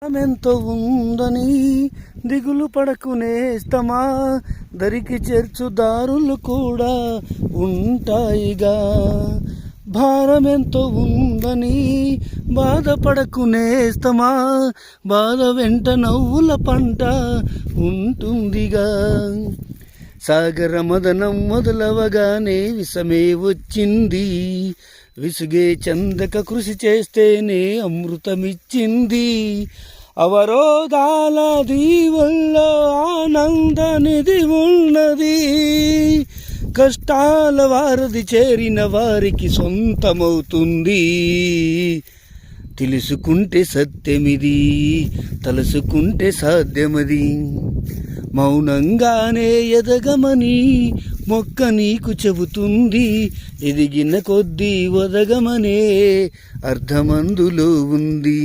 ఎంతో ఉందని దిగులు పడకునేస్తమా, దరికి చేర్చు దారులు కూడా ఉంటాయిగా. భారమెంతో ఉందని బాధపడకునేస్తమా, బాధ వెంట నవ్వుల పంట ఉంటుందిగా. సాగర మదనం మొదలవగానే విషమే వచ్చింది, విసుగే చందక కృషి చేస్తేనే అమృతమిచ్చింది. అవరోధాల దీవుల్లో ఆనందనిధి ఉన్నది, కష్టాల వారధి చేరిన వారికి సొంతమవుతుంది. తెలుసుకుంటే సత్యమిది, తలుసుకుంటే సాధ్యమది. మౌనంగానే ఎదగమని మొక్క నీకు చెబుతుంది, ఎదిగిన కొద్దీ ఒదగమనే అర్థమందులో ఉంది.